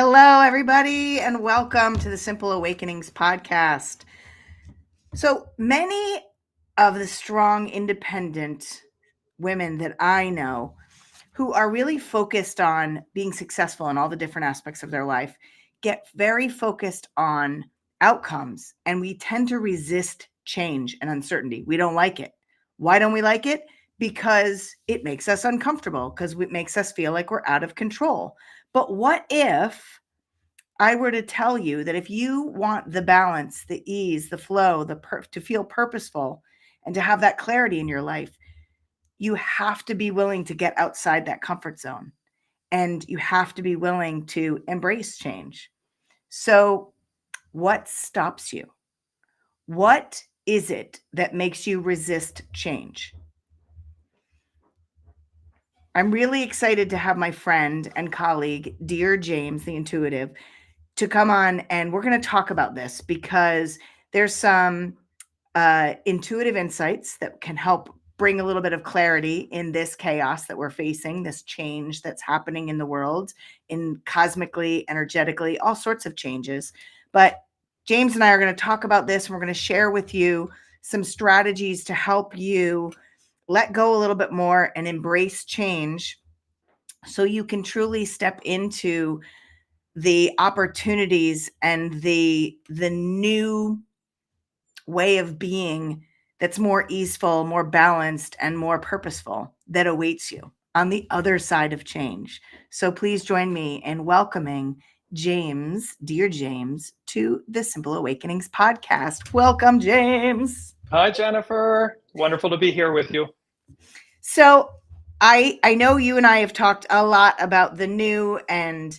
Hello, everybody, and welcome to the Simple Awakenings podcast. So many of the strong, independent women that I know who are really focused on being successful in all the different aspects of their life get very focused on outcomes, and we tend to resist change and uncertainty. We don't like it. Why don't we like it? Because it makes us uncomfortable, because it makes us feel like we're out of control. But what if I were to tell you that if you want the balance, the ease, the flow, to feel purposeful and to have that clarity in your life, you have to be willing to get outside that comfort zone, and you have to be willing to embrace change. So, what stops you? What is it that makes you resist change? I'm really excited to have my friend and colleague, DearJames, the intuitive, to come on, and we're going to talk about this because there's some intuitive insights that can help bring a little bit of clarity in this chaos that we're facing, this change that's happening in the world, in cosmically, energetically, all sorts of changes. But James and I are going to talk about this, and we're going to share with you some strategies to help you let go a little bit more and embrace change so you can truly step into the opportunities and the new way of being that's more easeful, more balanced, and more purposeful that awaits you on the other side of change. So please join me in welcoming James, DearJames, to the Simple Awakenings podcast. Welcome, James. Hi, Jennifer. Wonderful to be here with you. So I know you and I have talked a lot about the new and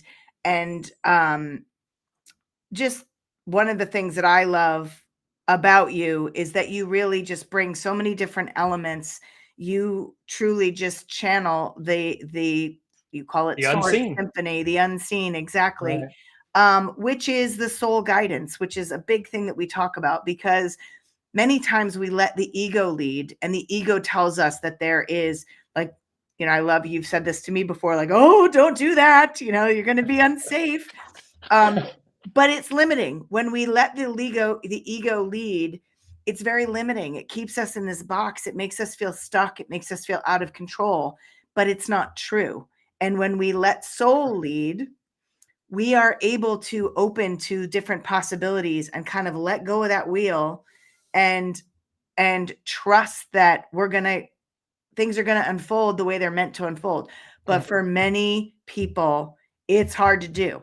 just one of the things that I love about you is that you really just bring so many different elements. You truly just channel the you call it The source unseen. symphony, the unseen, exactly. Right. Which is the soul guidance, which is a big thing that we talk about, because many times we let the ego lead, and the ego tells us that there is, like, I love, you've said this to me before, like, oh, don't do that, you're going to be unsafe. But it's limiting. When we let the ego lead, it's very limiting. It keeps us in this box. It makes us feel stuck. It makes us feel out of control, but it's not true. And when we let soul lead, we are able to open to different possibilities and kind of let go of that wheel and trust that things are going to unfold the way they're meant to unfold. But for many people, it's hard to do.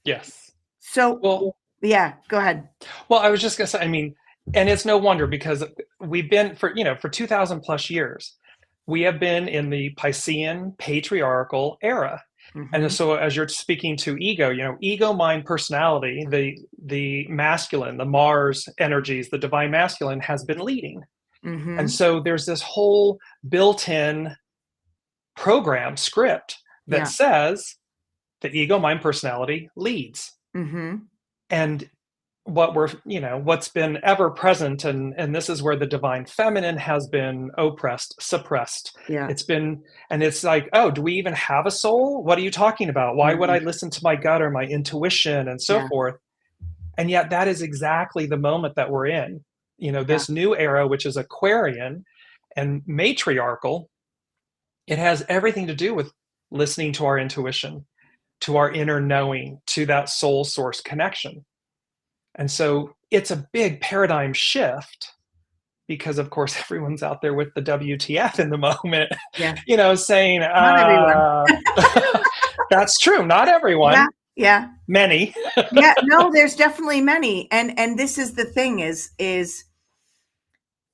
Yes. So, Well, yeah, go ahead. I was just going to say, and it's no wonder, because we've been for 2000 plus years, we have been in the Piscean patriarchal era. Mm-hmm. And so as you're speaking to ego, ego, mind, personality, the masculine, the Mars energies, the divine masculine has been leading. Mm-hmm. And so there's this whole built-in program script that says the ego, mind, personality leads. Mm-hmm. And what's been ever present, and this is where the divine feminine has been oppressed, suppressed. Yeah. It's like, oh, do we even have a soul? What are you talking about? Why would I listen to my gut or my intuition and so forth? And yet that is exactly the moment that we're in. This new era, which is Aquarian and matriarchal, it has everything to do with listening to our intuition, to our inner knowing, to that soul source connection. And so it's a big paradigm shift, because of course everyone's out there with the WTF in the moment, saying, not everyone. That's true. Not everyone. Yeah. Many. Yeah, no, there's definitely many. And this is the thing is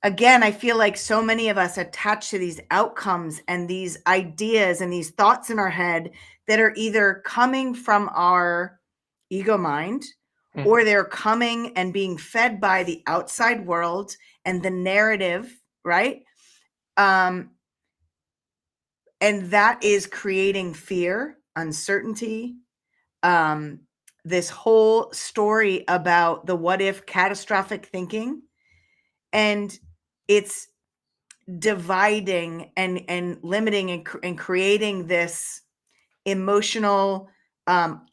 again, I feel like so many of us attach to these outcomes and these ideas and these thoughts in our head that are either coming from our ego mind, or they're coming and being fed by the outside world and the narrative, right? And that is creating fear, uncertainty, this whole story about the what if, catastrophic thinking. And it's dividing and limiting and creating this emotional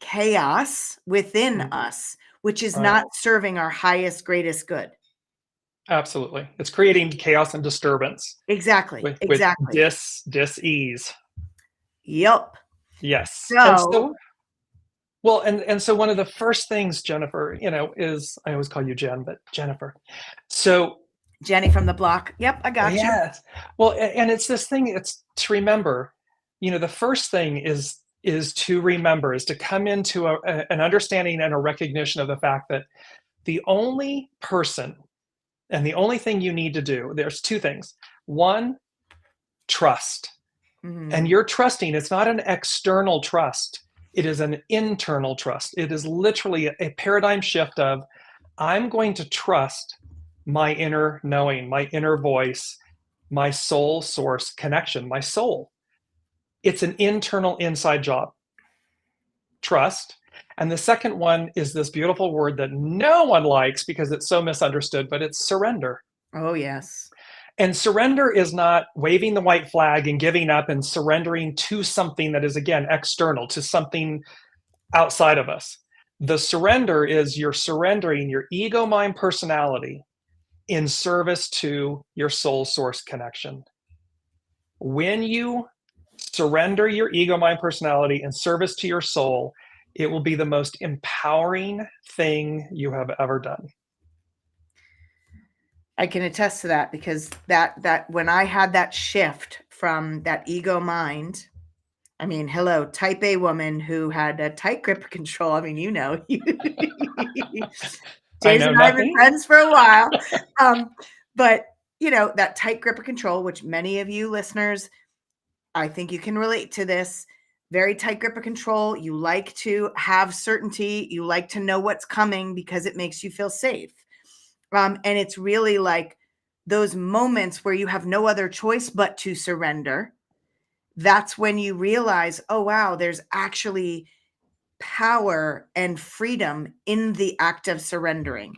chaos within us, which is Right. not serving our highest, greatest good. Absolutely. It's creating chaos and disturbance Exactly. with Exactly. dis-ease. Yep. Yes. And so, So well, and so one of the first things, Jennifer, is I always call you Jen, but Jennifer. So Jenny from the block. Yep, I got you. yes. Well, and it's this thing, it's to remember, the first thing is to remember, is to come into an understanding and a recognition of the fact that the only person and the only thing you need to do, there's two things. One, trust. And you're trusting, it's not an external trust. It is an internal trust. It is literally a paradigm shift of, I'm going to trust my inner knowing, my inner voice, my soul source connection, my soul. It's an internal inside job. Trust. And the second one is this beautiful word that no one likes because it's so misunderstood, but it's surrender. Oh, yes. And surrender is not waving the white flag and giving up and surrendering to something that is, again, external, to something outside of us. The surrender is you're surrendering your ego, mind, personality in service to your soul source connection. When you surrender your ego, mind, personality in service to your soul, it will be the most empowering thing you have ever done. I can attest to that, because that when I had that shift from that ego mind, I mean, hello, type A woman who had a tight grip of control. I mean, James and I have been friends for a while. But that tight grip of control, which many of you listeners, I think you can relate to this. Very tight grip of control. You like to have certainty. You like to know what's coming because it makes you feel safe. And it's really like those moments where you have no other choice but to surrender. That's when you realize, oh, wow, there's actually power and freedom in the act of surrendering.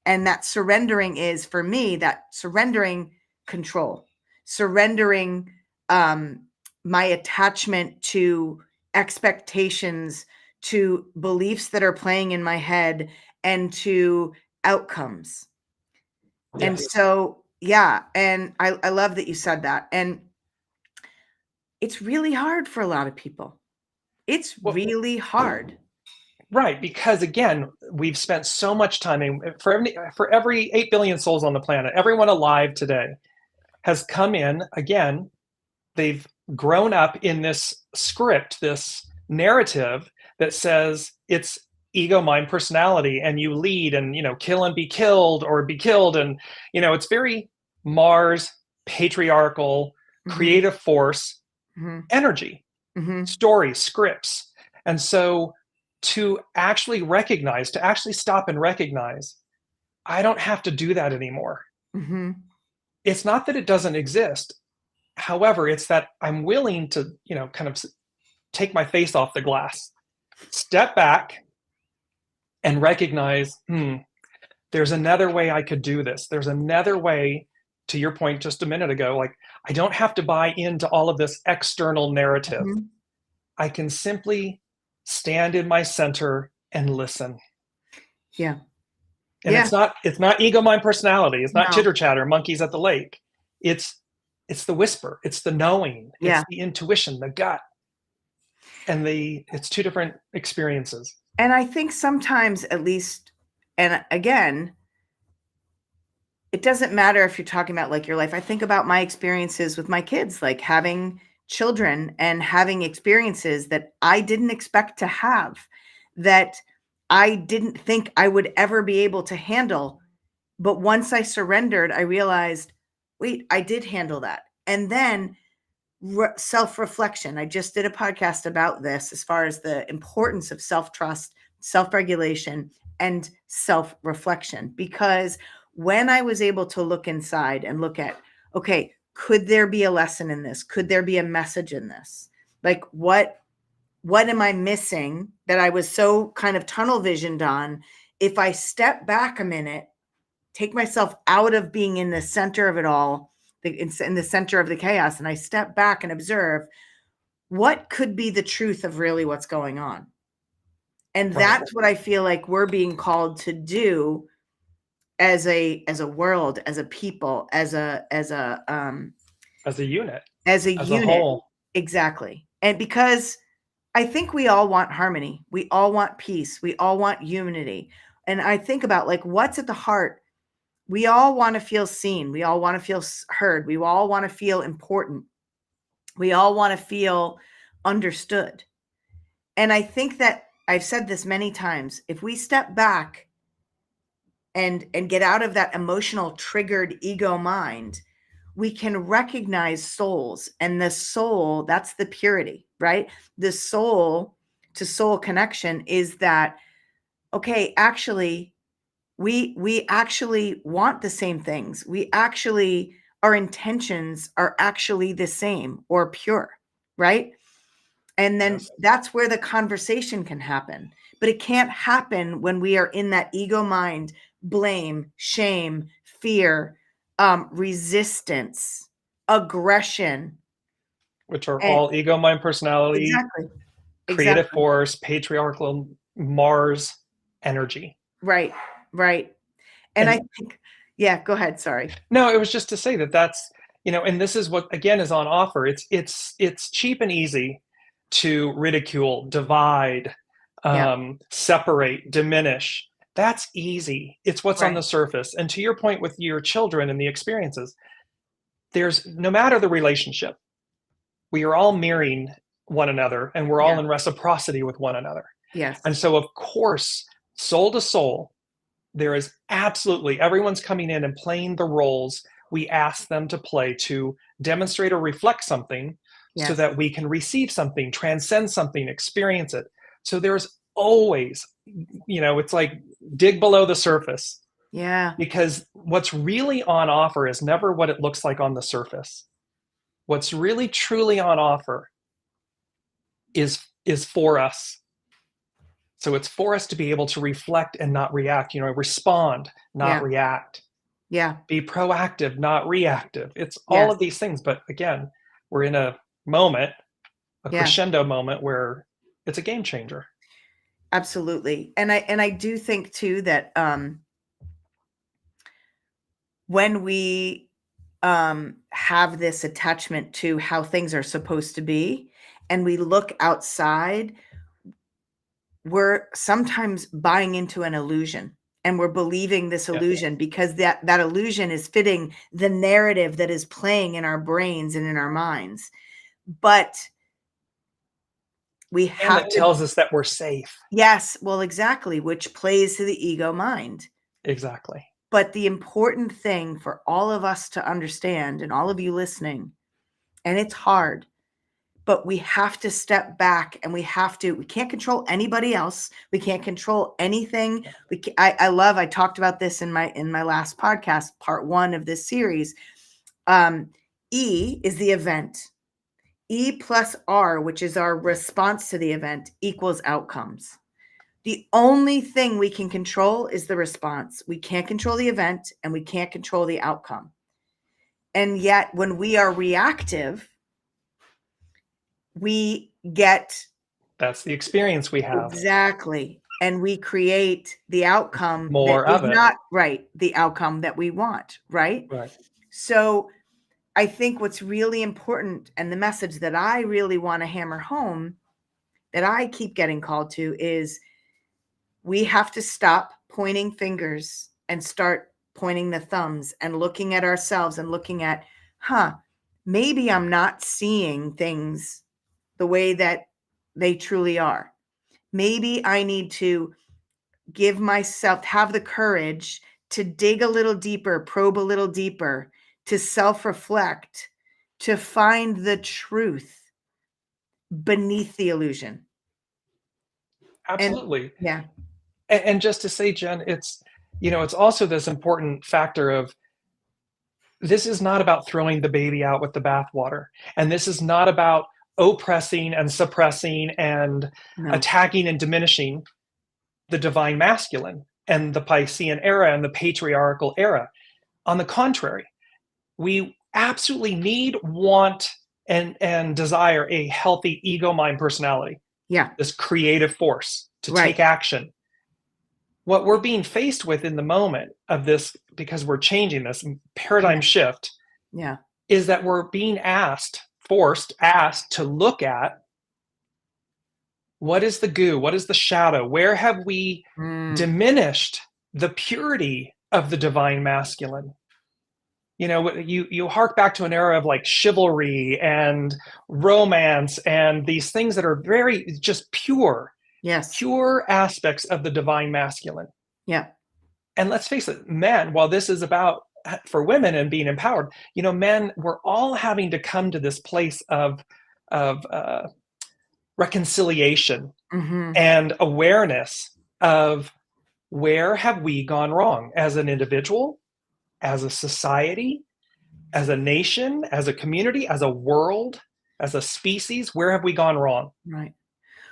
And that surrendering is, for me, that surrendering control, surrendering my attachment to expectations, to beliefs that are playing in my head, and to outcomes. Yes. And so, yeah. And I love that you said that. And it's really hard for a lot of people. It's really hard. Right, because again, we've spent so much time, for every 8 billion souls on the planet, everyone alive today has come in, again, they've grown up in this script, this narrative that says it's ego, mind, personality, and you lead and, kill and be killed, or be killed. And, it's very Mars, patriarchal, creative force, energy, stories, scripts. And so to actually recognize, to actually stop and recognize, I don't have to do that anymore. It's not that it doesn't exist. However, it's that I'm willing to, kind of take my face off the glass, step back and recognize, there's another way I could do this. There's another way, to your point just a minute ago, like, I don't have to buy into all of this external narrative. I can simply stand in my center and listen. Yeah. And it's not ego, mind, personality. It's not chitter chatter, monkeys at the lake. It's the whisper. It's the knowing. It's the intuition, the gut. And it's two different experiences. And I think sometimes, at least, and again, it doesn't matter if you're talking about like your life. I think about my experiences with my kids, like having children and having experiences that I didn't expect to have, that I didn't think I would ever be able to handle. But once I surrendered, I realized, wait, I did handle that. And then self-reflection. I just did a podcast about this, as far as the importance of self-trust, self-regulation, and self-reflection. Because when I was able to look inside and look at, okay, could there be a lesson in this? Could there be a message in this? Like, what am I missing that I was so kind of tunnel visioned on? If I step back a minute, take myself out of being in the center of it all, in the center of the chaos, and I step back and observe, what could be the truth of really what's going on? And Right. that's what I feel like we're being called to do as a world, as a people, as a unit, as a as a unit. whole. Exactly. And because I think we all want harmony, we all want peace, we all want unity. And I think about like what's at the heart. We all want to feel seen, we all want to feel heard, we all want to feel important, we all want to feel understood. And I think that I've said this many times, if we step back and get out of that emotional triggered ego mind, we can recognize souls. And the soul, that's the purity, right? The soul to soul connection is that, okay, actually, we actually want the same things. We actually, our intentions are actually the same or pure, right? And then Yes. that's where the conversation can happen. But it can't happen when we are in that ego mind, blame, shame, fear, resistance, aggression. Which are And all ego, mind, personality, exactly, creative exactly. force, patriarchal Mars energy. Right, right. And I And think, yeah, go ahead. Sorry. no, it was just to say that that's, and this is what again is on offer. It's cheap and easy to ridicule, divide, Yeah, separate, diminish. That's easy. It's what's on right. the surface. And to your point with your children and the experiences, there's no matter the relationship, we are all mirroring one another and we're all Yeah, in reciprocity with one another. yes. And so, of course, soul to soul, there is absolutely everyone's coming in and playing the roles we ask them to play to demonstrate or reflect something so Yes. that we can receive something, transcend something, experience it. So there's always, it's like dig below the surface Yeah. because what's really on offer is never what it looks like on the surface. What's really truly on offer is for us. So it's for us to be able to reflect and not react, respond, not Yeah. react, Yeah. be proactive, not reactive. It's all Yes. of these things. But again, we're in a moment, a Yeah. crescendo moment where it's a game changer. Absolutely. And I do think too that when we have this attachment to how things are supposed to be and we look outside, we're sometimes buying into an illusion and we're believing this Yeah. illusion because that illusion is fitting the narrative that is playing in our brains and in our minds. But we And have that to, tells us that we're safe. yes, well, exactly, which plays to the ego mind. Exactly. But the important thing for all of us to understand, and all of you listening, and it's hard, but we have to step back and we can't control anybody else. We can't control anything. I talked about this in my last podcast, part 1 of this series. E is the event. E plus R, which is our response to the event, equals outcomes. The only thing we can control is the response. We can't control the event and we can't control the outcome. And yet, when we are reactive, we get That's the experience we have. exactly. And we create the outcome that More is of it. not right, the outcome that we want, right? Right. So I think what's really important and the message that I really want to hammer home that I keep getting called to is we have to stop pointing fingers and start pointing the thumbs and looking at ourselves and looking at, maybe I'm not seeing things the way that they truly are. Maybe I need to have the courage to dig a little deeper, probe a little deeper, to self-reflect, to find the truth beneath the illusion. And Absolutely. yeah, And just to say, Jen, it's also this important factor of this is not about throwing the baby out with the bathwater. And this is not about oppressing and suppressing and no, attacking and diminishing the divine masculine and the Piscean era and the patriarchal era. On the contrary, we absolutely need, want, and desire a healthy ego mind personality. Yeah. this creative force to Right. take action. What we're being faced with in the moment of this, because we're changing this paradigm shift, Yeah. is that we're being asked to look at what is the goo, what is the shadow, where have we diminished the purity of the divine masculine. You hark back to an era of like chivalry and romance and these things that are very just pure aspects of the divine masculine. Yeah. And let's face it, men, while this is about for women and being empowered, men, we're all having to come to this place of reconciliation and awareness of where have we gone wrong as an individual, as a society, as a nation, as a community, as a world, as a species. Where have we gone wrong? Right.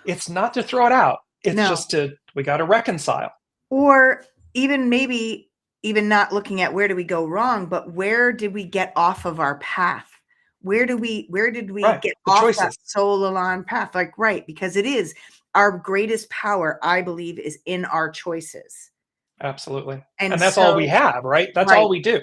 It's not to throw it out. It's just we got to reconcile. Or maybe even not looking at where do we go wrong, but where did we get off of our path? Where did we get off choices. That soul aligned path? Like, right. Because it is our greatest power, I believe, is in our choices. Absolutely. And that's all we have, right? That's all we do.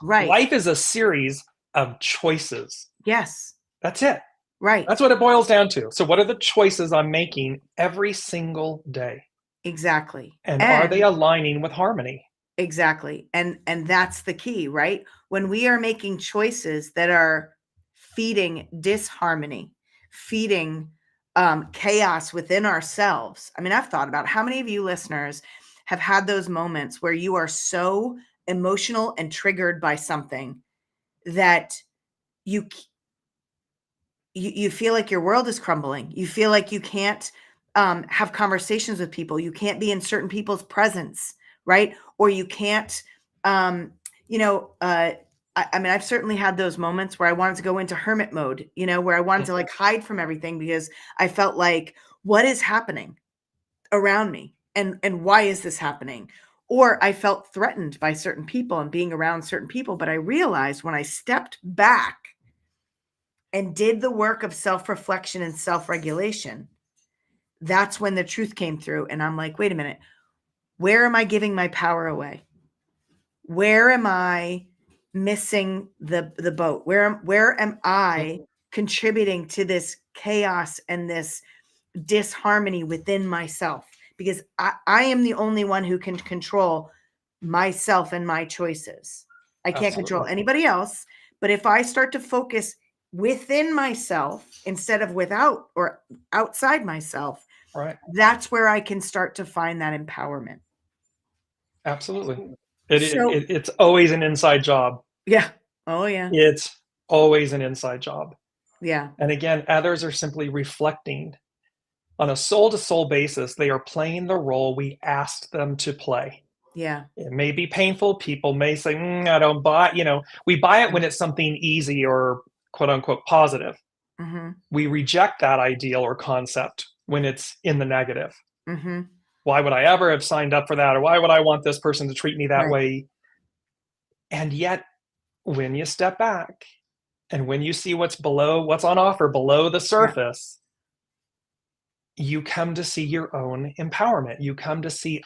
Right. Life is a series of choices. Yes. That's it. Right. That's what it boils down to. So what are the choices I'm making every single day? Exactly. And are they aligning with harmony? Exactly. And that's the key, right? When we are making choices that are feeding disharmony, feeding chaos within ourselves. I mean, I've thought about how many of you listeners have had those moments where you are so emotional and triggered by something that you feel like your world is crumbling. You feel like you can't have conversations with people. You can't be in certain people's presence, right? Or you can't, I mean, I've certainly had those moments where I wanted to go into hermit mode, where I wanted to like hide from everything because I felt like, what is happening around me? And why is this happening? Or I felt threatened by certain people and being around certain people. But I realized when I stepped back and did the work of self-reflection and self-regulation, that's when the truth came through. And I'm like, wait a minute, where am I giving my power away? Where am I missing the boat? Where am I contributing to this chaos and this disharmony within myself? Because I am the only one who can control myself and my choices. I can't control anybody else. But if I start to focus within myself instead of without or outside myself, right, that's where I can start to find that empowerment. Absolutely. It's always an inside job. Yeah. Oh, yeah. It's always an inside job. Yeah. And again, others are simply reflecting on a soul-to-soul basis. They are playing the role we asked them to play. Yeah. It may be painful. People may say, I don't buy, we buy it when it's something easy or quote unquote positive. We reject that ideal or concept when it's in the negative. Why would I ever have signed up for that? Or why would I want this person to treat me that way? And yet, when you step back and when you see what's on offer below the surface, you come to see your own empowerment. You come to see,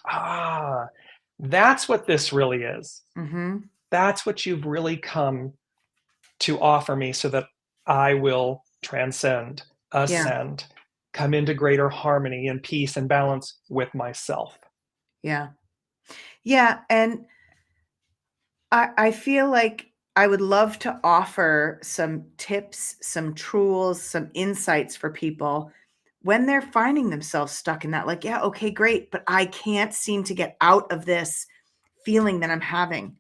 that's what this really is. That's what you've really come to offer me so that I will transcend, ascend, come into greater harmony and peace and balance with myself. Yeah. Yeah. And I feel like I would love to offer some tips, some tools, some insights for people when they're finding themselves stuck in that, like, yeah, okay, great, but I can't seem to get out of this feeling that I'm having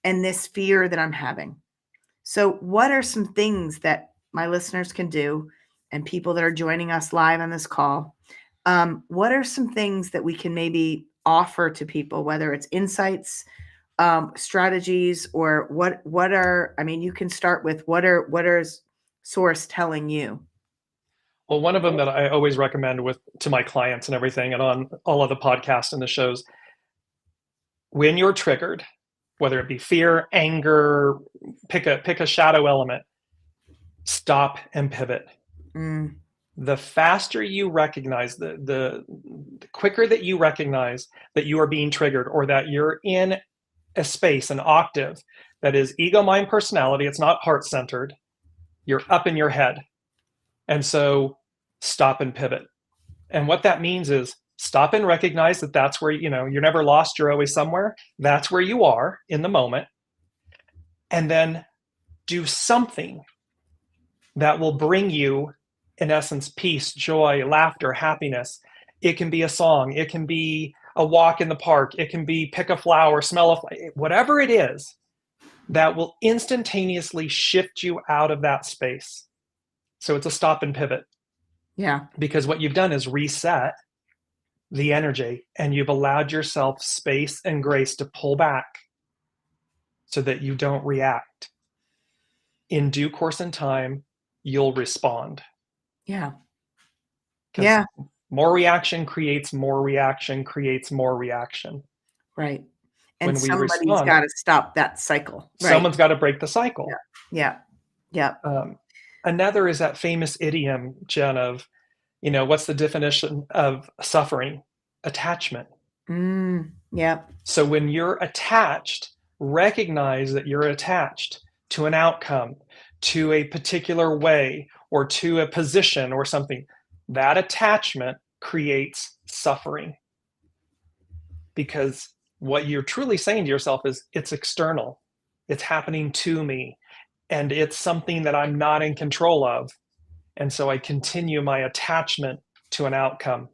and this fear that I'm having. So what are some things that my listeners can do and people that are joining us live on this call? What are some things that we can maybe offer to people, whether it's insights, strategies, or what are, I mean, you can start with what are Source telling you? Well, one of them that I always recommend to my clients and everything, and on all of the podcasts and the shows, when you're triggered, whether it be fear, anger, pick a shadow element, stop and pivot. The faster you recognize, the quicker that you recognize that you are being triggered, or that you're in a space, an octave that is ego, mind, personality, it's not heart-centered, you're up in your head. And so stop and pivot. And what that means is stop and recognize that that's where, you're never lost, you're always somewhere. That's where you are in the moment. And then do something that will bring you, in essence, peace, joy, laughter, happiness. It can be a song, it can be a walk in the park, it can be pick a flower, smell a flower, whatever it is that will instantaneously shift you out of that space. So it's a stop and pivot. Yeah. Because what you've done is reset the energy, and you've allowed yourself space and grace to pull back so that you don't react. In due course and time, you'll respond. Yeah. Yeah. More reaction creates more reaction, creates more reaction. Right. And when we somebody's respond, got to stop that cycle. Right? Someone's got to break the cycle. Yeah. Another is that famous idiom, Jen, of, what's the definition of suffering? Attachment. Yeah. So when you're attached, recognize that you're attached to an outcome, to a particular way, or to a position or something. That attachment creates suffering. Because what you're truly saying to yourself is, it's external, it's happening to me, and it's something that I'm not in control of. And so I continue my attachment to an outcome.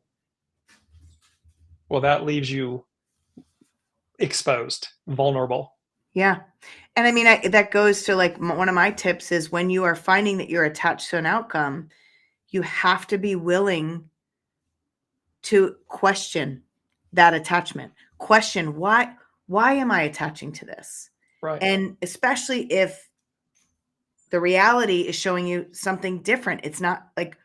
Well, that leaves you exposed, vulnerable. Yeah. And I mean, that goes to like one of my tips is, when you are finding that you're attached to an outcome, you have to be willing to question that attachment. Question, why am I attaching to this? Right. And especially if the reality is showing you something different. It's not like,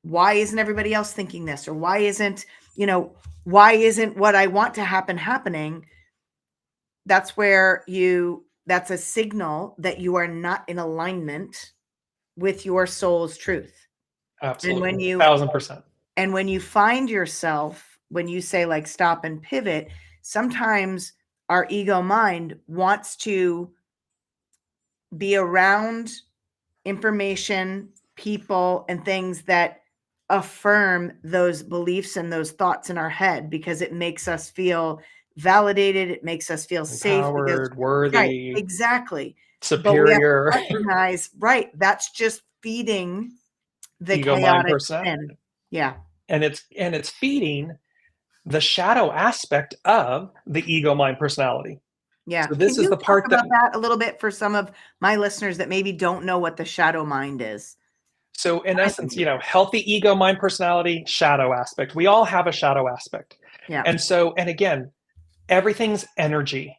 why isn't everybody else thinking this? Or why isn't what I want to happen happening? That's that's a signal that you are not in alignment with your soul's truth. Absolutely. And 1000%. And when you find yourself, when you say like stop and pivot, sometimes our ego mind wants to be around information, people, and things that affirm those beliefs and those thoughts in our head, because it makes us feel validated. It makes us feel safe. Empowered, worthy. Right, exactly. Superior. But we have to recognize, right, that's just feeding the ego, mind, personality. Yeah. And it's feeding the shadow aspect of the ego, mind, personality. Yeah. So this is the part about that a little bit for some of my listeners that maybe don't know what the shadow mind is. So in essence, healthy ego, mind, personality, shadow aspect. We all have a shadow aspect. Yeah. And again, everything's energy.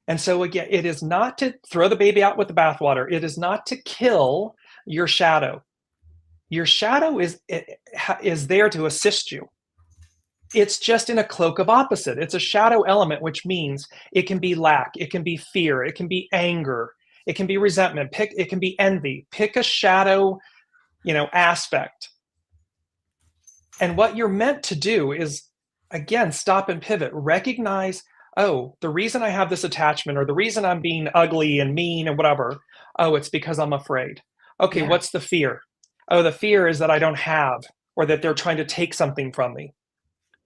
And so again, it is not to throw the baby out with the bathwater. It is not to kill your shadow. Your shadow is there to assist you. It's just in a cloak of opposite. It's a shadow element, which means it can be lack, it can be fear, it can be anger, it can be resentment, it can be envy. Pick a shadow, aspect. And what you're meant to do is, again, stop and pivot. Recognize, oh, the reason I have this attachment, or the reason I'm being ugly and mean and whatever, oh, it's because I'm afraid. Okay, what's the fear? Oh, the fear is that I don't have, or that they're trying to take something from me.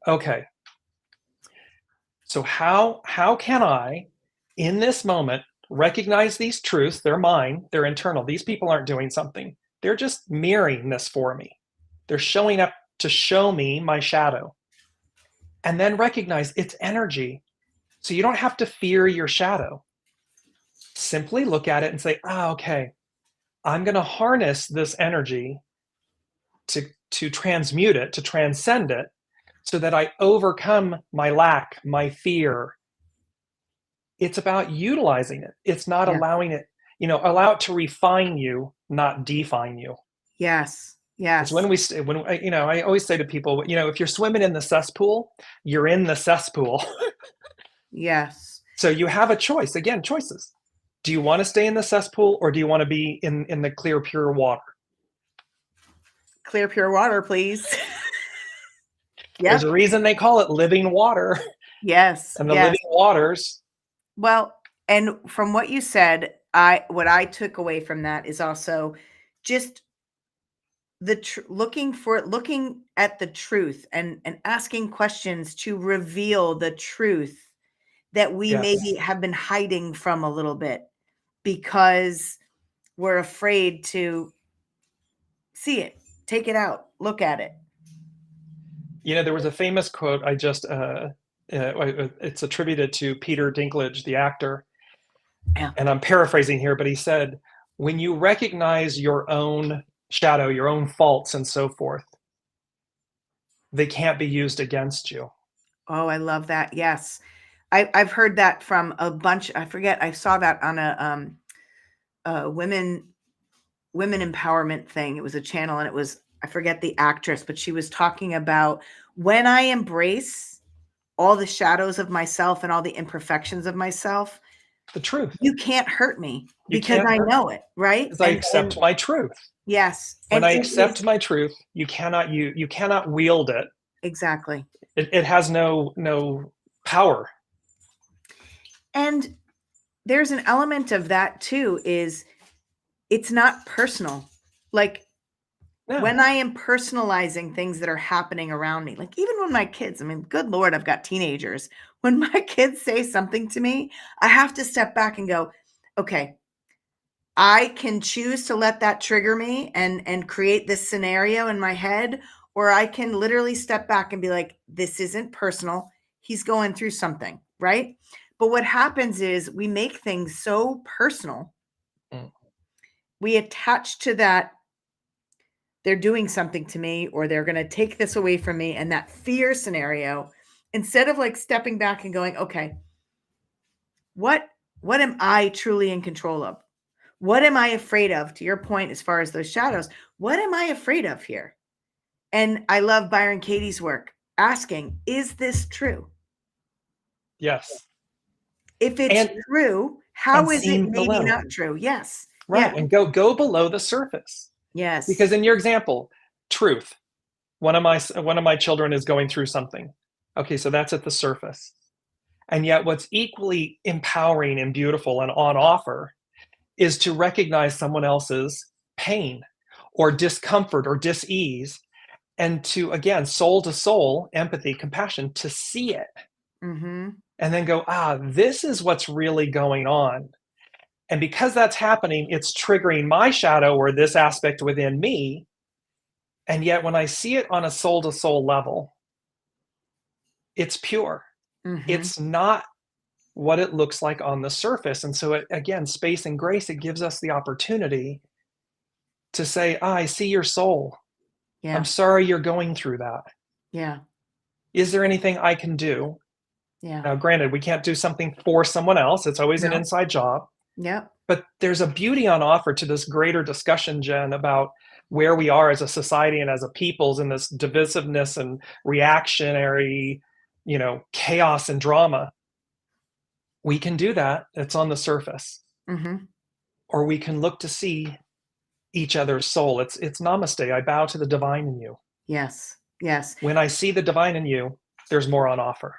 Okay. So how can I, in this moment, recognize these truths? They're mine, they're internal. These people aren't doing something. They're just mirroring this for me. They're showing up to show me my shadow. And then recognize it's energy. So you don't have to fear your shadow. Simply look at it and say, okay, I'm going to harness this energy to transmute it, to transcend it, so that I overcome my lack, my fear. It's about utilizing it. It's not allowing it, allow it to refine you, not define you. Yes. Yes. I always say to people, if you're swimming in the cesspool, you're in the cesspool. Yes. So you have a choice. Again, choices. Do you want to stay in the cesspool, or do you want to be in the clear, pure water? clear, pure water, please. There's Yep. a reason they call it living water Yes. and the Yes. living waters. Well, and from what you said, what I took away from that is also just looking at the truth and asking questions to reveal the truth that we maybe Yes. have been hiding from a little bit because we're afraid to see it, take it out, look at it. You know, there was a famous quote it's attributed to Peter Dinklage, the actor. Yeah. And I'm paraphrasing here, but he said, when you recognize your own shadow, your own faults and so forth, they can't be used against you. Oh, I love that. Yes. I've heard that from a bunch. I forget. I saw that on a women empowerment thing. It was a channel, and it was, I forget the actress, but she was talking about when I embrace all the shadows of myself and all the imperfections of myself, The truth. you can't hurt me You because can't I hurt know it, right? because I accept my truth. Yes. When And I it accept is my truth, you cannot wield it. exactly. It has no power. And there's an element of that too, is it's not personal. Like No. when I am personalizing things that are happening around me, like even when my kids, I mean, good Lord, I've got teenagers. When my kids say something to me, I have to step back and go, okay, I can choose to let that trigger me and create this scenario in my head, or I can literally step back and be like, this isn't personal. He's going through something, right? But what happens is we make things so personal. Mm. We attach to that they're doing something to me or they're going to take this away from me, and that fear scenario, instead of like stepping back and going, okay, what am I truly in control of? What am I afraid of? To your point, as far as those shadows, what am I afraid of here? And I love Byron Katie's work asking, is this true? Yes. If it's And true, how is it seeing maybe below. not true? Yes. Right. Yeah. And go below the surface. Yes. Because in your example, truth. One of my children is going through something. Okay, so that's at the surface. And yet what's equally empowering and beautiful and on offer is to recognize someone else's pain or discomfort or dis-ease, and to, again, soul to soul, empathy, compassion, to see it. Mm-hmm. And then go, this is what's really going on. And because that's happening, it's triggering my shadow or this aspect within me. And yet when I see it on a soul to soul level, it's pure. Mm-hmm. It's not what it looks like on the surface. And so, again, space and grace, it gives us the opportunity to say, I see your soul. Yeah. I'm sorry you're going through that. Yeah. Is there anything I can do? Yeah. Now, granted, we can't do something for someone else. It's always an inside job. Yep. But there's a beauty on offer to this greater discussion, Jen, about where we are as a society and as a peoples in this divisiveness and reactionary, chaos and drama. We can do that. It's on the surface. Mm-hmm. Or we can look to see each other's soul. It's namaste. I bow to the divine in you. Yes. Yes. When I see the divine in you, there's more on offer.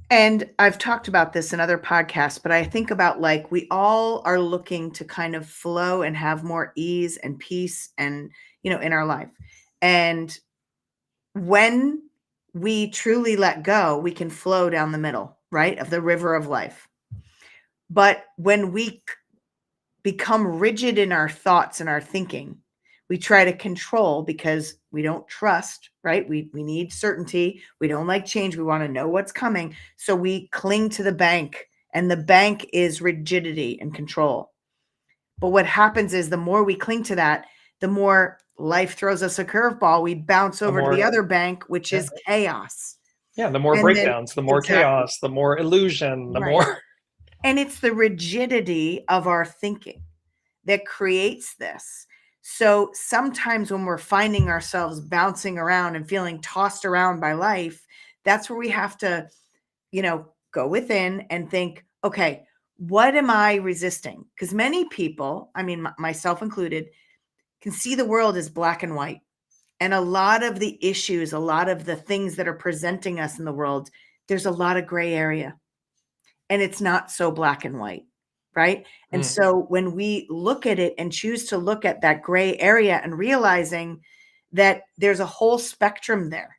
And I've talked about this in other podcasts, but I think about like we all are looking to kind of flow and have more ease and peace and, in our life. And when we truly let go, we can flow down the middle, right, of the river of life. But when we become rigid in our thoughts and our thinking, we try to control because we don't trust, right? We need certainty. We don't like change. We want to know what's coming. So we cling to the bank, and the bank is rigidity and control. But what happens is the more we cling to that, the more life throws us a curveball. We bounce over to the other bank, which is chaos. Yeah, the more breakdowns, the more chaos, the more illusion, the more. And it's the rigidity of our thinking that creates this. So sometimes when we're finding ourselves bouncing around and feeling tossed around by life, that's where we have to, go within and think, okay, what am I resisting? Because many people, I mean, myself included, can see the world as black and white. And a lot of the issues, a lot of the things that are presenting us in the world, there's a lot of gray area. And it's not so black and white, right? And so when we look at it and choose to look at that gray area and realizing that there's a whole spectrum there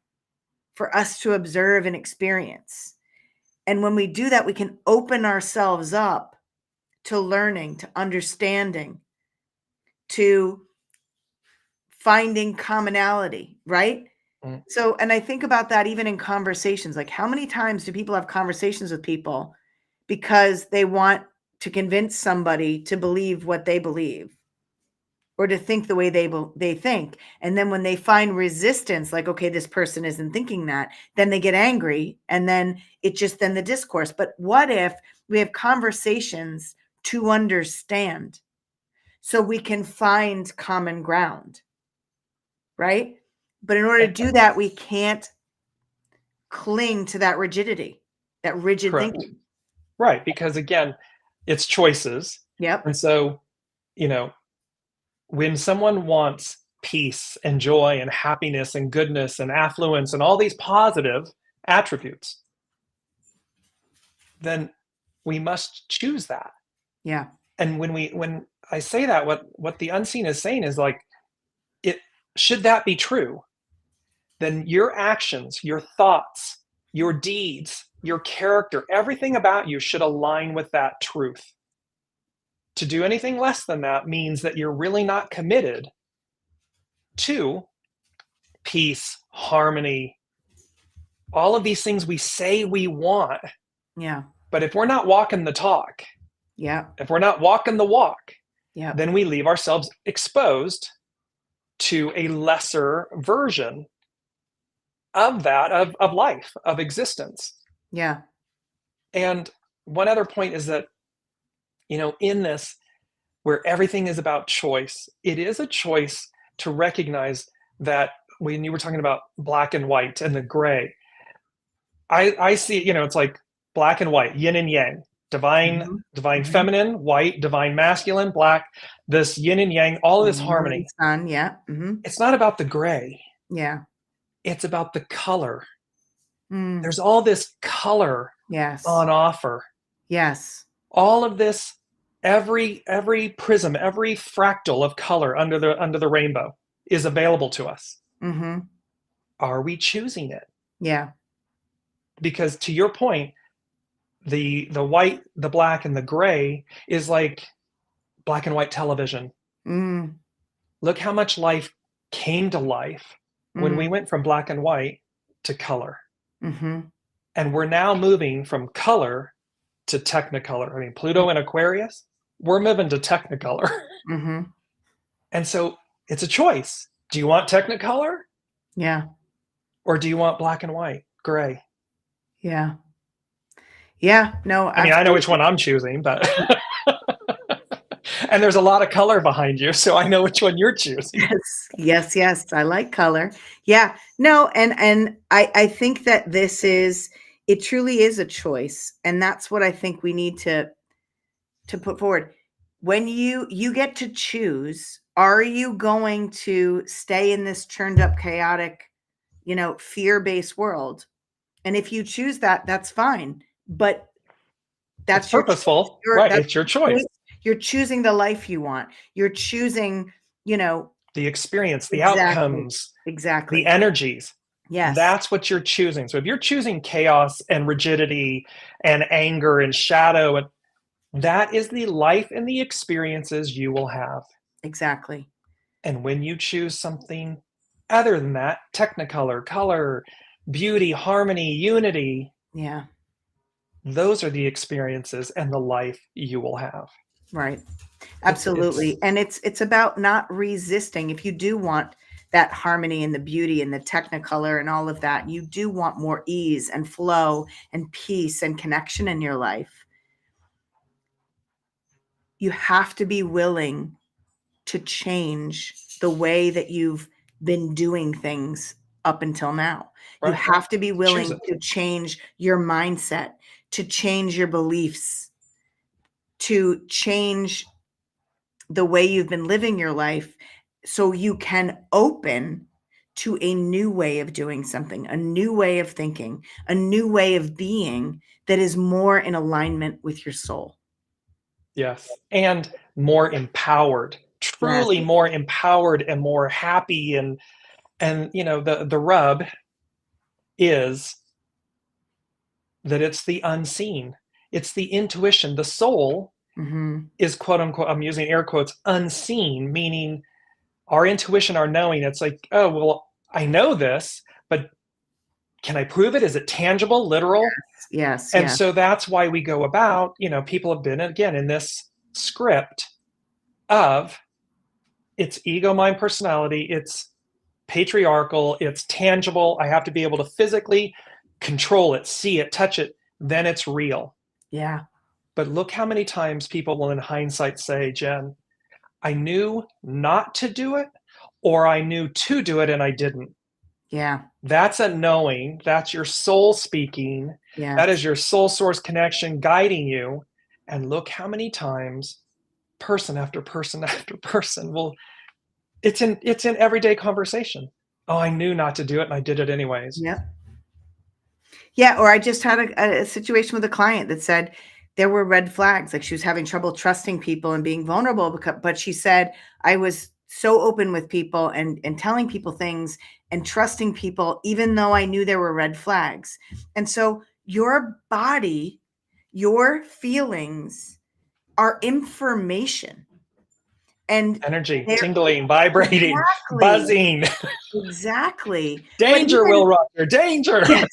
for us to observe and experience. And when we do that, we can open ourselves up to learning, to understanding, to finding commonality, right? So, and I think about that even in conversations, like how many times do people have conversations with people because they want to convince somebody to believe what they believe or to think the way they think. And then when they find resistance, like, okay, this person isn't thinking that, then they get angry and then then the discourse. But what if we have conversations to understand so we can find common ground, right? But in order to do that, we can't cling to that rigidity, that rigid Correct. thinking. Right, because again, it's choices. Yep. And so, when someone wants peace and joy and happiness and goodness and affluence and all these positive attributes, then we must choose that. Yeah. And when I say that, what the unseen is saying is like, should that be true, then your actions, your thoughts, your deeds, your character, everything about you should align with that truth. To do anything less than that means that you're really not committed to peace, harmony, all of these things we say we want. Yeah. But if we're not walking the talk, if we're not walking the walk, then we leave ourselves exposed to a lesser version of that, of life, of existence. Yeah. And one other point is that, in this, where everything is about choice, it is a choice to recognize that when you were talking about black and white and the gray, I see, it's like black and white, yin and yang, divine feminine, white, divine masculine, black, this yin and yang, all of this harmony. Sun, yeah. It's not about the gray. Yeah. It's about the color. There's all this color on offer. Yes. All of this, every prism, every fractal of color under the rainbow is available to us. Are we choosing it? Yeah. Because to your point, the white, the black, and the gray is like black and white television. Look how much life came to life when we went from black and white to color. And we're now moving from color to Technicolor. I mean, Pluto and Aquarius, we're moving to Technicolor. And so it's a choice. Do you want Technicolor? Yeah. Or do you want black and white, gray? Yeah. Yeah. No, I mean, I know which one I'm choosing, but and there's a lot of color behind you, so I know which one you're choosing. Yes. I like color. Yeah. No, and I think that it truly is a choice. And that's what I think we need to put forward. When you get to choose, are you going to stay in this churned up, chaotic, fear-based world? And if you choose that, that's fine. But that's purposeful, right? It's your choice. You're choosing the life you want. You're choosing, the experience, the outcomes, the energies. Yes. That's what you're choosing. So if you're choosing chaos and rigidity and anger and shadow, that is the life and the experiences you will have. Exactly. And when you choose something other than that, Technicolor, color, beauty, harmony, unity. Yeah. Those are the experiences and the life you will have. Right. Absolutely. And it's about not resisting. If you do want that harmony and the beauty and the Technicolor and all of that, you do want more ease and flow and peace and connection in your life. You have to be willing to change the way that you've been doing things up until now. Right. You have to be willing to change your mindset, to change your beliefs, to change the way you've been living your life so you can open to a new way of doing something, a new way of thinking, a new way of being that is more in alignment with your soul. Yes. And more empowered, Yes. truly more empowered and more happy. And the rub is that it's the unseen. It's the intuition. The soul is, quote unquote, I'm using air quotes, unseen, meaning our intuition, our knowing. It's like, oh, well, I know this, but can I prove it? Is it tangible, literal? Yes. And so that's why we go about, people have been, again, in this script of it's ego, mind, personality, it's patriarchal, it's tangible. I have to be able to physically control it, see it, touch it, then it's real. Yeah. But look how many times people will, in hindsight, say, Jen, I knew not to do it, or I knew to do it and I didn't. Yeah. That's a knowing. That's your soul speaking. Yes. That is your soul source connection guiding you. And look how many times person after person after person will, it's in everyday conversation. Oh, I knew not to do it and I did it anyways. Yep. Yeah. Or I just had a situation with a client that said there were red flags. Like she was having trouble trusting people and being vulnerable, but she said, I was so open with people and telling people things and trusting people, even though I knew there were red flags. And so your body, your feelings are information. And energy, tingling, vibrating, buzzing. Exactly. Danger, Will Roger, danger. Yes,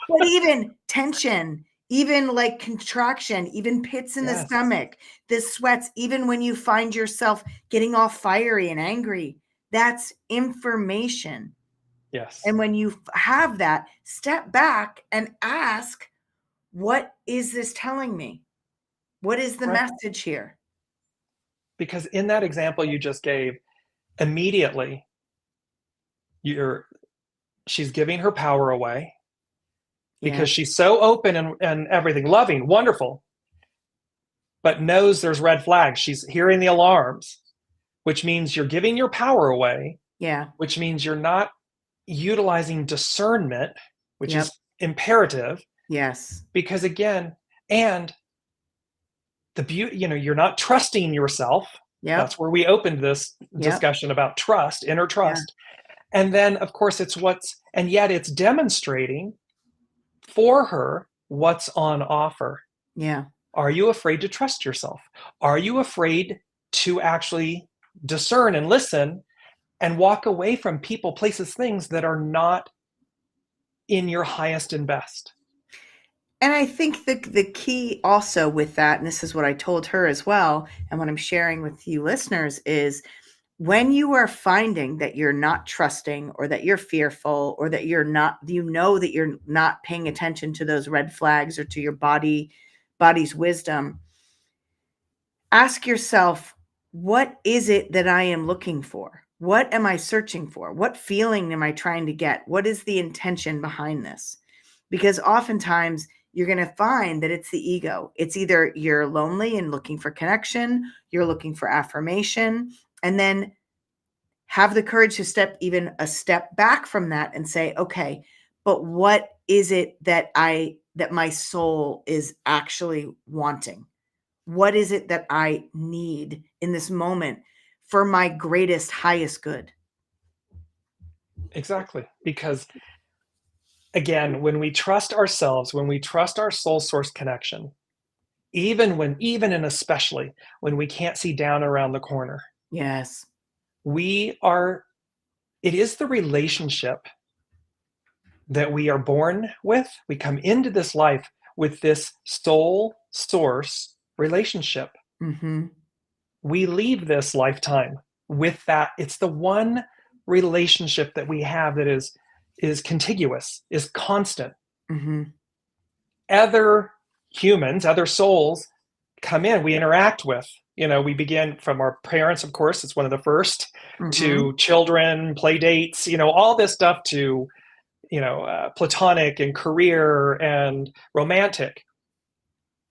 but even tension, even like contraction, even pits in the stomach, the sweats, even when you find yourself getting all fiery and angry, that's information. Yes. And when you have that, step back and ask, what is this telling me? What is the message here? Because in that example you just gave, immediately she's giving her power away because she's so open and everything, loving, wonderful, but knows there's red flags. She's hearing the alarms, which means you're giving your power away. Yeah. Which means you're not utilizing discernment, which is imperative. Yes. Because again, and the beauty, you're not trusting yourself. Yeah. That's where we opened this discussion about trust, inner trust. Yeah. And then of course and yet it's demonstrating for her what's on offer. Yeah. Are you afraid to trust yourself? Are you afraid to actually discern and listen and walk away from people, places, things that are not in your highest and best? And I think the key also with that, and this is what I told her as well, and what I'm sharing with you listeners, is when you are finding that you're not trusting or that you're fearful or that you're not, that you're not paying attention to those red flags or to your body's wisdom, ask yourself, what is it that I am looking for? What am I searching for? What feeling am I trying to get? What is the intention behind this? Because oftentimes you're going to find that it's the ego. It's either you're lonely and looking for connection, you're looking for affirmation, and then have the courage to step even a step back from that and say, okay, but what is it that my soul is actually wanting? What is it that I need in this moment for my greatest, highest good? Exactly. Because again, when we trust ourselves, when we trust our soul source connection, even and especially when we can't see down around the corner. Yes. It is the relationship that we are born with. We come into this life with this soul source relationship. Mm-hmm. We leave this lifetime with that. It's the one relationship that we have that is contiguous, is constant. Mm-hmm. Other humans, other souls come in, we interact with. We begin from our parents, of course, it's one of the first, to children, play dates, all this stuff, to platonic and career and romantic.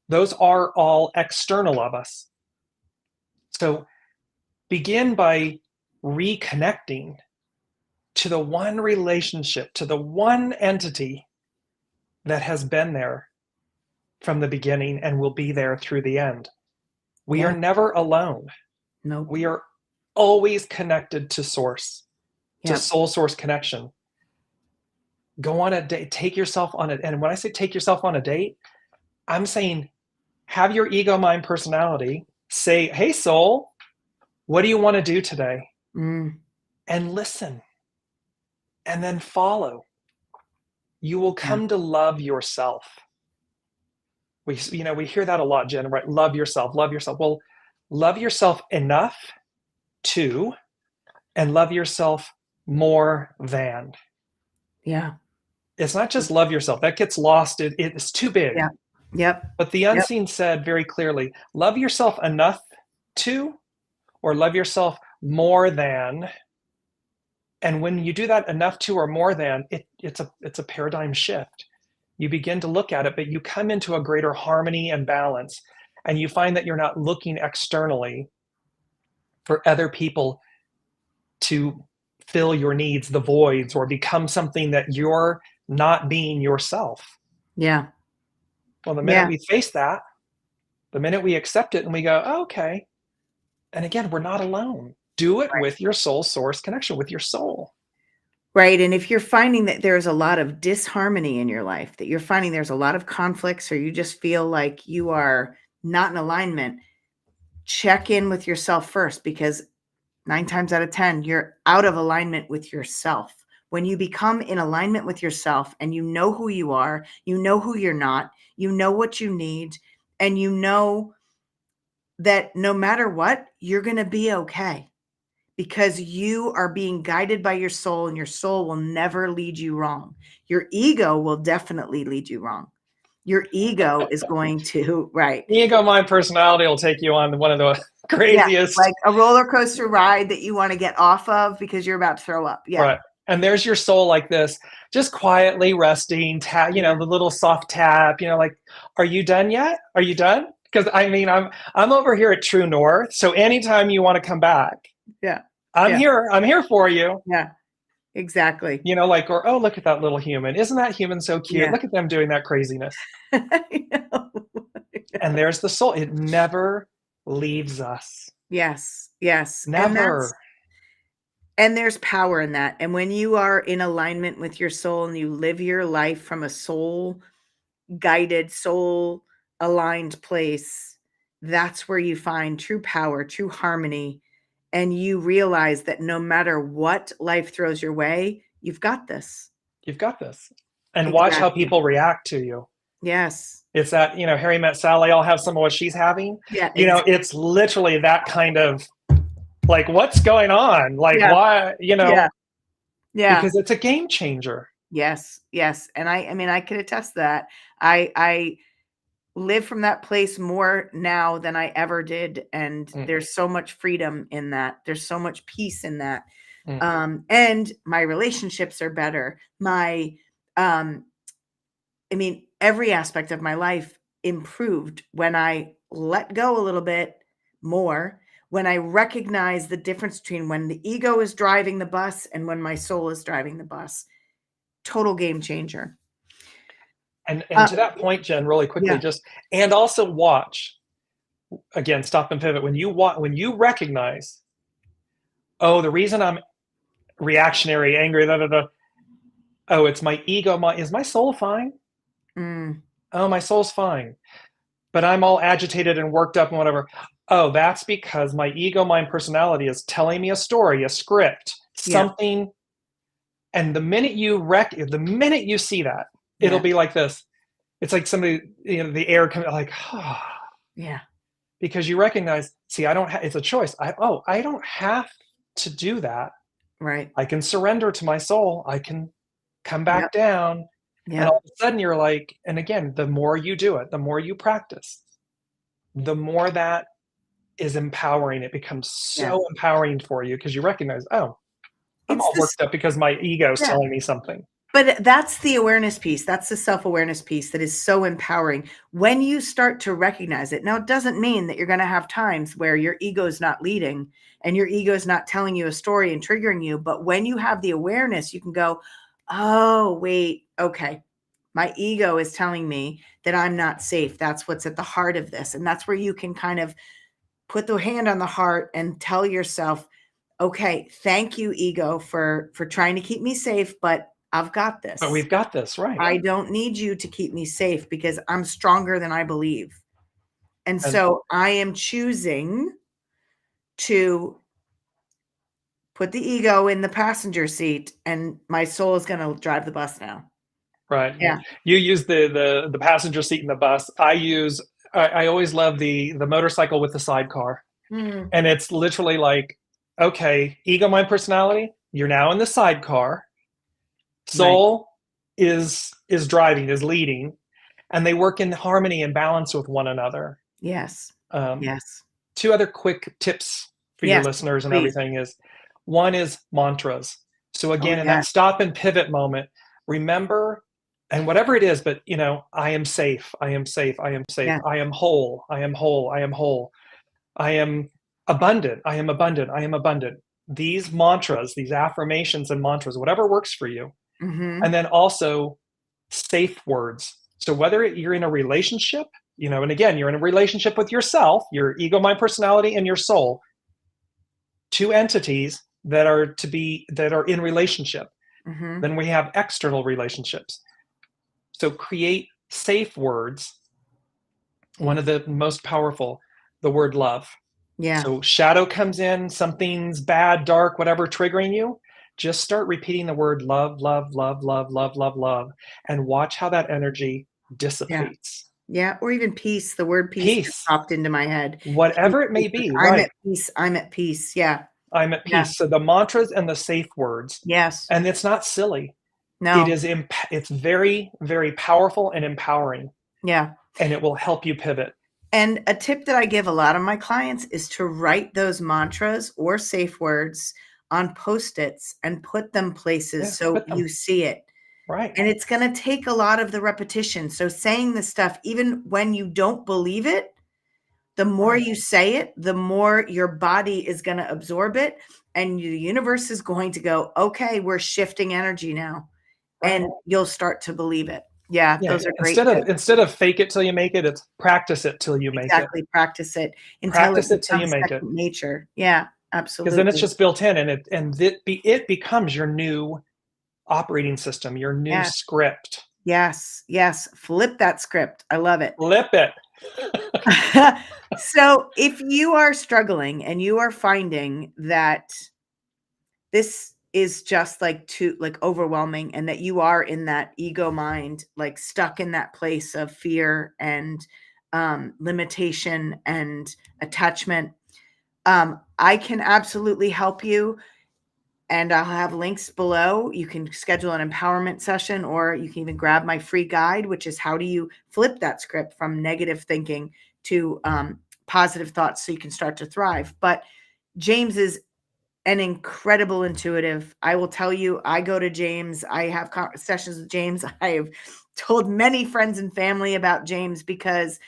Those are all external of us. So begin by reconnecting to the one relationship, to the one entity that has been there from the beginning and will be there through the end. We are never alone. Nope. We are always connected to source, to soul source connection. Go on a date, take yourself on it. And when I say take yourself on a date, I'm saying have your ego, mind, personality say, hey, soul, what do you want to do today? And listen, and then follow. You will come to love yourself. We hear that a lot, Jen, right? Love yourself, love yourself. Well, love yourself enough to, and love yourself more than. Yeah. It's not just love yourself. That gets lost. It's too big. Yeah. Yep. But the unseen said very clearly, love yourself enough to, or love yourself more than. And when you do that enough to or more than, it's a paradigm shift. You begin to look at it, but you come into a greater harmony and balance. And you find that you're not looking externally for other people to fill your needs, the voids, or become something that you're not being yourself. Yeah. Well, the minute we face that, the minute we accept it and we go, oh, okay. And again, we're not alone. Do it with your soul source connection, with your soul. Right. And if you're finding that there's a lot of disharmony in your life, that you're finding there's a lot of conflicts, or you just feel like you are not in alignment, check in with yourself first, because 9 times out of 10, you're out of alignment with yourself. When you become in alignment with yourself and you know who you are, you know who you're not, you know what you need, and you know that no matter what, you're going to be okay, because you are being guided by your soul, and your soul will never lead you wrong. Your ego will definitely lead you wrong. Your ego is going to, Ego, mind, personality will take you on one of the craziest. Like a roller coaster ride that you want to get off of because you're about to throw up. Yeah. Right. And there's your soul like this, just quietly resting, the little soft tap, like, are you done yet? Are you done? Because I'm over here at True North. So anytime you want to come back, I'm here for you. Yeah, exactly. Or, oh, look at that little human. Isn't that human so cute? Yeah. Look at them doing that craziness. I know. And there's the soul. It never leaves us. Yes. Yes. Never. And there's power in that. And when you are in alignment with your soul and you live your life from a soul guided, soul aligned place, that's where you find true power, true harmony. And you realize that no matter what life throws your way, you've got this. You've got this. And watch how people react to you. Yes. It's that, Harry met Sally, I'll have some of what she's having. Yeah. It's literally that kind of, like, what's going on? Like, why, Yeah. Because it's a game changer. Yes. Yes. And I could attest to that. I live from that place more now than I ever did. And there's so much freedom in that. There's so much peace in that. And my relationships are better. Every aspect of my life improved when I let go a little bit more, when I recognize the difference between when the ego is driving the bus and when my soul is driving the bus. Total game changer. And to that point, Jen, really quickly, and also watch, again, stop and pivot. When you recognize, oh, the reason I'm reactionary, angry, oh, it's my ego. Is my soul fine? Oh, my soul's fine. But I'm all agitated and worked up and whatever. Oh, that's because my ego, mind, personality is telling me a story, a script, something. And the minute you see that, it'll be like this. It's like somebody, the air comes like, oh. Yeah. Because you recognize, see, it's a choice. I don't have to do that. Right. I can surrender to my soul. I can come back down. And all of a sudden you're like, and again, the more you do it, the more you practice, the more that is empowering. It becomes so empowering for you because you recognize, oh, I'm all worked up because my ego is telling me something. But that's the awareness piece. That's the self-awareness piece that is so empowering. When you start to recognize it, now it doesn't mean that you're going to have times where your ego is not leading and your ego is not telling you a story and triggering you. But when you have the awareness, you can go, oh, wait, okay. My ego is telling me that I'm not safe. That's what's at the heart of this. And that's where you can kind of put the hand on the heart and tell yourself, okay, thank you, ego, for trying to keep me safe, but I've got this. But we've got this, right? I don't need you to keep me safe because I'm stronger than I believe. And so I am choosing to put the ego in the passenger seat, and my soul is going to drive the bus now. Right. Yeah. You use the passenger seat in the bus. I always love the motorcycle with the sidecar. Mm. And it's literally like, okay, ego, mind, personality, you're now in the sidecar. Soul is driving, is leading, and they work in harmony and balance with one another. Yes. Yes. 2 other quick tips for your listeners and everything is, one is mantras. So again, in that stop and pivot moment, remember, and whatever it is, but I am safe, I am safe, I am safe, I am whole, I am whole, I am whole, I am abundant, I am abundant, I am abundant. These mantras, these affirmations and mantras, whatever works for you. And then also safe words. So whether you're in a relationship, and again, you're in a relationship with yourself, your ego, mind, personality, and your soul, 2 entities that are in relationship. Then we have external relationships. So create safe words. One of the most powerful, the word love. Yeah. So shadow comes in, something's bad, dark, whatever, triggering you. Just start repeating the word love, love, love, love, love, love, love, and watch how that energy dissipates. Yeah. Or even peace. The word peace just popped into my head. Whatever it may be, I'm right? at peace. I'm at peace. Yeah. I'm at peace. So the mantras and the safe words. Yes. And it's not silly. No. It's very, very powerful and empowering. Yeah. And it will help you pivot. And a tip that I give a lot of my clients is to write those mantras or safe words on Post-its and put them places so you see it. Right. And it's going to take a lot of the repetition. So saying this stuff, even when you don't believe it, the more you say it, the more your body is going to absorb it. And the universe is going to go, okay, we're shifting energy now. Right. And you'll start to believe it. Yeah, those are great. Instead of fake it till you make it, it's practice it till you make it. Exactly, practice it until it becomes second nature. Yeah, absolutely. Because then it's just built in, and it becomes your new operating system, your new script. Yes, yes. Flip that script. I love it. Flip it. So if you are struggling and you are finding that this is just too overwhelming, and that you are in that ego mind, stuck in that place of fear and limitation and attachment, I can absolutely help you. And I'll have links below. You can schedule an empowerment session, or you can even grab my free guide, which is how do you flip that script from negative thinking to positive thoughts so you can start to thrive. But James is an incredible intuitive. I will tell you, I go to James. I have sessions with James. I have told many friends and family about James because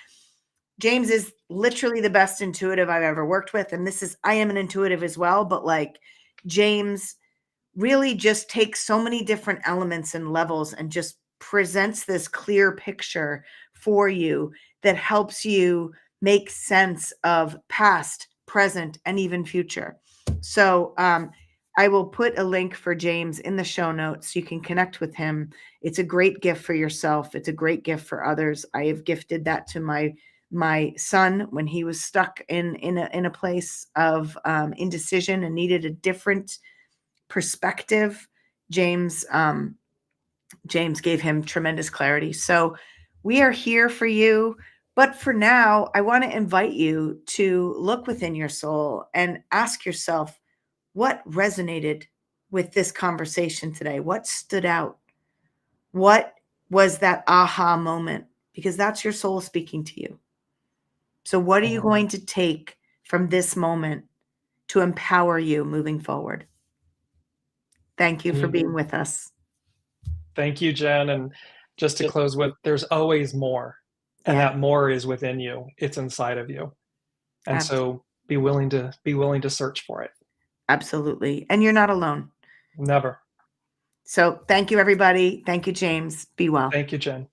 James is literally the best intuitive I've ever worked with. And I am an intuitive as well, but James really just takes so many different elements and levels and just presents this clear picture for you that helps you make sense of past, present, and even future. So I will put a link for James in the show notes so you can connect with him. It's a great gift for yourself. It's a great gift for others. I have gifted that to my son when he was stuck in a place of indecision and needed a different perspective. James gave him tremendous clarity. So we are here for you. But for now, I want to invite you to look within your soul and ask yourself, what resonated with this conversation today? What stood out? What was that aha moment? Because that's your soul speaking to you. So what are you going to take from this moment to empower you moving forward? Thank you for being with us. Thank you, Jen. And just to close with, there's always more. And that more is within you. It's inside of you. And so be willing to search for it. Absolutely. And you're not alone. Never. So thank you, everybody. Thank you, James. Be well. Thank you, Jen.